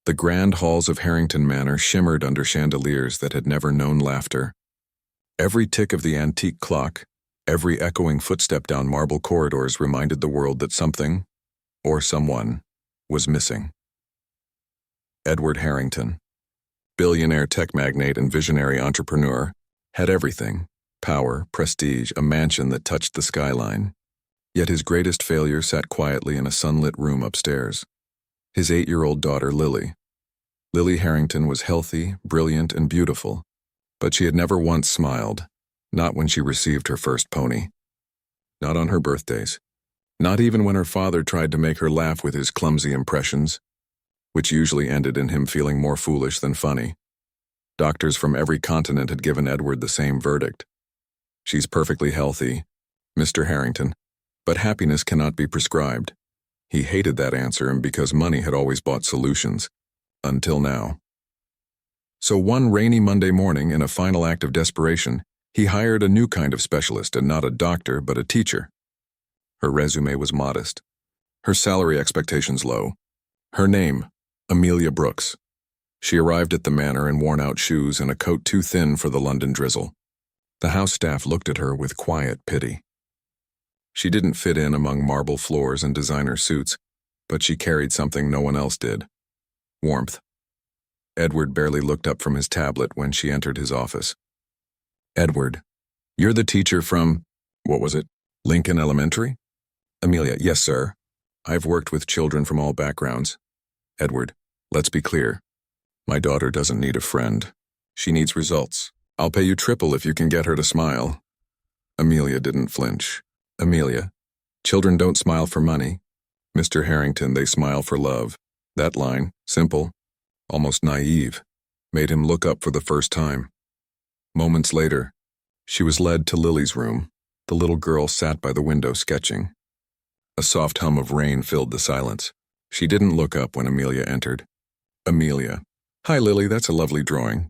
The grand halls of Harrington Manor shimmered under chandeliers that had never known laughter. Every tick of the antique clock, every echoing footstep down marble corridors reminded the world that something, or someone, was missing. Edward Harrington, billionaire tech magnate and visionary entrepreneur, had everything: power, prestige, a mansion that touched the skyline. Yet his greatest failure sat quietly in a sunlit room upstairs. His 8-year-old daughter, Lily. Lily Harrington was healthy, brilliant, and beautiful, but she had never once smiled, not when she received her first pony. Not on her birthdays. Not even when her father tried to make her laugh with his clumsy impressions, which usually ended in him feeling more foolish than funny. Doctors from every continent had given Edward the same verdict. She's perfectly healthy, Mr. Harrington, but happiness cannot be prescribed. He hated that answer, and because money had always bought solutions. Until now. So one rainy Monday morning, in a final act of desperation, he hired a new kind of specialist, and not a doctor, but a teacher. Her resume was modest. Her salary expectations low. Her name, Amelia Brooks. She arrived at the manor in worn-out shoes and a coat too thin for the London drizzle. The house staff looked at her with quiet pity. She didn't fit in among marble floors and designer suits, but she carried something no one else did: warmth. Edward barely looked up from his tablet when she entered his office. Edward, you're the teacher from, what was it, Lincoln Elementary? Amelia, yes, sir. I've worked with children from all backgrounds. Edward, let's be clear. My daughter doesn't need a friend. She needs results. I'll pay you triple if you can get her to smile. Amelia didn't flinch. Amelia, children don't smile for money. Mr. Harrington, they smile for love. That line, simple, almost naive, made him look up for the first time. Moments later, she was led to Lily's room. The little girl sat by the window sketching. A soft hum of rain filled the silence. She didn't look up when Amelia entered. Amelia, hi Lily, that's a lovely drawing.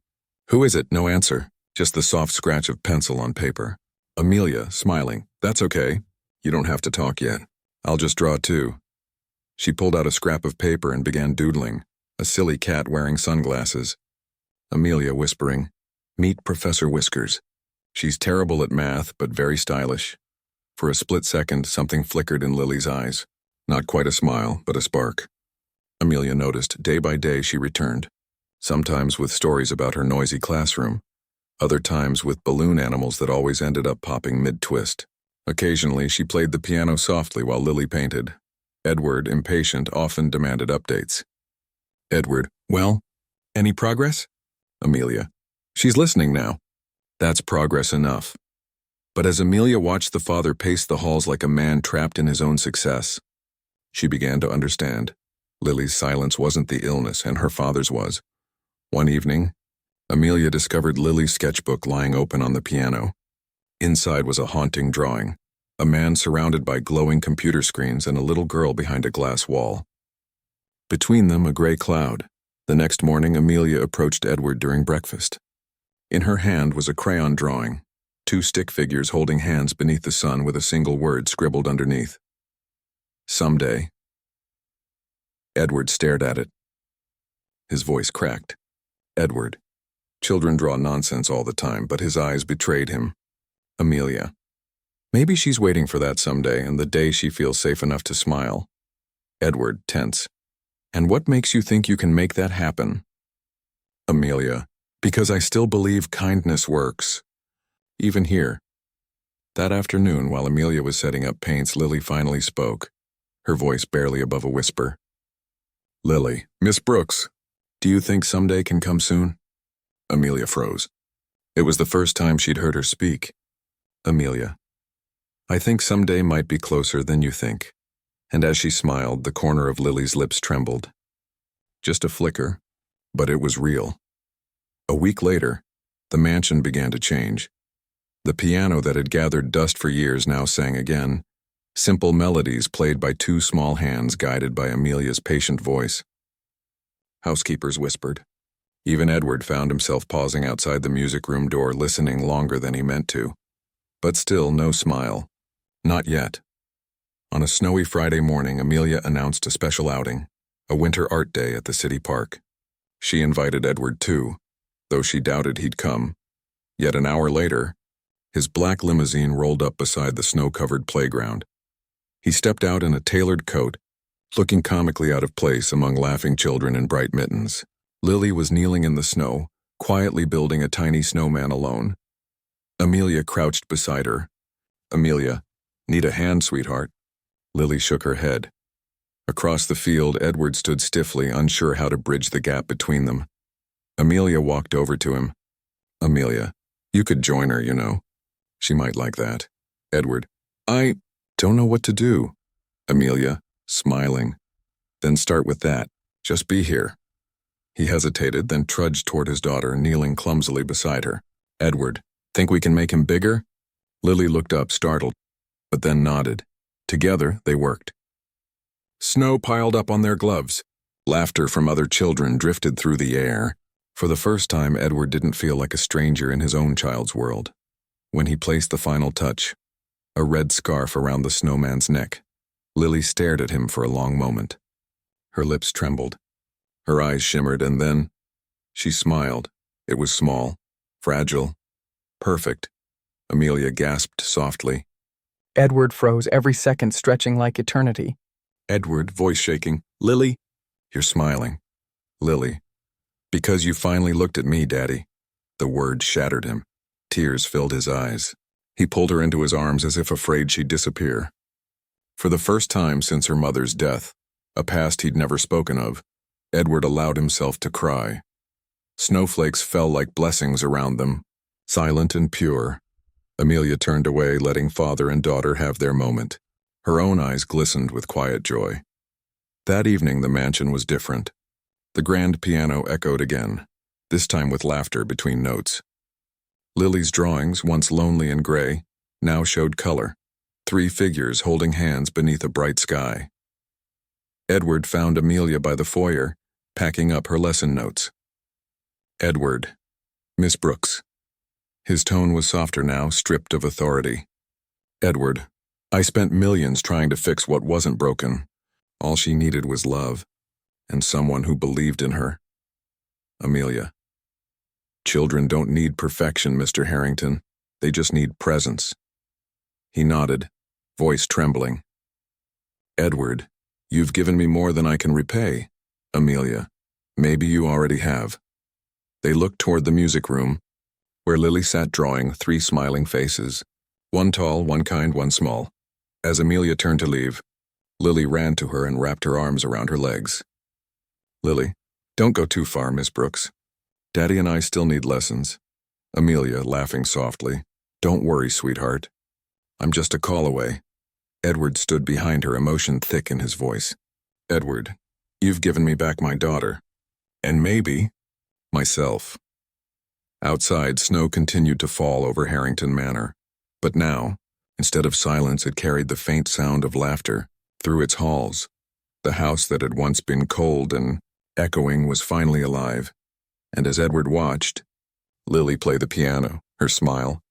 Who is it? No answer, just the soft scratch of pencil on paper. Amelia, smiling, that's okay. You don't have to talk yet. I'll just draw too. She pulled out a scrap of paper and began doodling, a silly cat wearing sunglasses. Amelia whispering, meet Professor Whiskers. She's terrible at math, but very stylish. For a split second, something flickered in Lily's eyes. Not quite a smile, but a spark. Amelia noticed day by day she returned, sometimes with stories about her noisy classroom, other times with balloon animals that always ended up popping mid-twist. Occasionally, she played the piano softly while Lily painted. Edward, impatient, often demanded updates. Edward, well, any progress? Amelia, she's listening now. That's progress enough. But as Amelia watched the father pace the halls like a man trapped in his own success, she began to understand. Lily's silence wasn't the illness, and her father's was. One evening, Amelia discovered Lily's sketchbook lying open on the piano. Inside was a haunting drawing, a man surrounded by glowing computer screens and a little girl behind a glass wall. Between them, a gray cloud. The next morning, Amelia approached Edward during breakfast. In her hand was a crayon drawing, 2 stick figures holding hands beneath the sun with a single word scribbled underneath. Someday. Edward stared at it. His voice cracked. Edward. Children draw nonsense all the time, but his eyes betrayed him. Amelia. Maybe she's waiting for that someday and the day she feels safe enough to smile. Edward, tense. And what makes you think you can make that happen? Amelia. Because I still believe kindness works. Even here. That afternoon, while Amelia was setting up paints, Lily finally spoke, her voice barely above a whisper. Lily, Miss Brooks, do you think someday can come soon? Amelia froze. It was the first time she'd heard her speak. Amelia. I think someday might be closer than you think. And as she smiled, the corner of Lily's lips trembled. Just a flicker, but it was real. A week later, the mansion began to change. The piano that had gathered dust for years now sang again, simple melodies played by 2 small hands guided by Amelia's patient voice. Housekeepers whispered. Even Edward found himself pausing outside the music room door, listening longer than he meant to. But still no smile. Not yet. On a snowy Friday morning, Amelia announced a special outing, a winter art day at the city park. She invited Edward too, though she doubted he'd come. Yet an hour later, his black limousine rolled up beside the snow-covered playground. He stepped out in a tailored coat, looking comically out of place among laughing children in bright mittens. Lily was kneeling in the snow, quietly building a tiny snowman alone. Amelia crouched beside her. "Amelia, need a hand, sweetheart?" Lily shook her head. Across the field, Edward stood stiffly, unsure how to bridge the gap between them. Amelia walked over to him. "Amelia, you could join her, you know. She might like that." Edward, "I don't know what to do." Amelia, smiling. "Then start with that. Just be here." He hesitated, then trudged toward his daughter, kneeling clumsily beside her. Edward, "Think we can make him bigger?" Lily looked up, startled, but then nodded. Together, they worked. Snow piled up on their gloves. Laughter from other children drifted through the air. For the first time, Edward didn't feel like a stranger in his own child's world. When he placed the final touch, a red scarf around the snowman's neck, Lily stared at him for a long moment. Her lips trembled. Her eyes shimmered, and then she smiled. It was small, fragile, perfect. Amelia gasped softly. Edward froze, every second stretching like eternity. Edward, voice shaking, "Lily, you're smiling." Lily, "Because you finally looked at me, Daddy." The word shattered him. Tears filled his eyes. He pulled her into his arms as if afraid she'd disappear. For the first time since her mother's death, a past he'd never spoken of, Edward allowed himself to cry. Snowflakes fell like blessings around them, silent and pure. Amelia turned away, letting father and daughter have their moment. Her own eyes glistened with quiet joy. That evening the mansion was different. The grand piano echoed again, this time with laughter between notes. Lily's drawings, once lonely and gray, now showed color. 3 figures holding hands beneath a bright sky. Edward found Amelia by the foyer, packing up her lesson notes. "Edward, Miss Brooks." His tone was softer now, stripped of authority. "Edward, I spent millions trying to fix what wasn't broken. All she needed was love, and someone who believed in her." Amelia, "Children don't need perfection, Mr. Harrington. They just need presence." He nodded, voice trembling. "Edward, you've given me more than I can repay." Amelia, "Maybe you already have." They looked toward the music room, where Lily sat drawing 3 smiling faces, one tall, one kind, one small. As Amelia turned to leave, Lily ran to her and wrapped her arms around her legs. "Lily, don't go too far, Miss Brooks. Daddy and I still need lessons." Amelia, laughing softly, "Don't worry, sweetheart. I'm just a call away." Edward stood behind her, emotion thick in his voice. "Edward, you've given me back my daughter. And maybe myself." Outside, snow continued to fall over Harrington Manor. But now, instead of silence, it carried the faint sound of laughter through its halls. The house that had once been cold and echoing was finally alive. And as Edward watched, Lily play the piano, her smile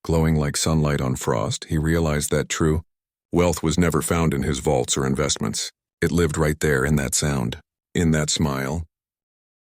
glowing like sunlight on frost, he realized that true wealth was never found in his vaults or investments. It lived right there in that sound, in that smile,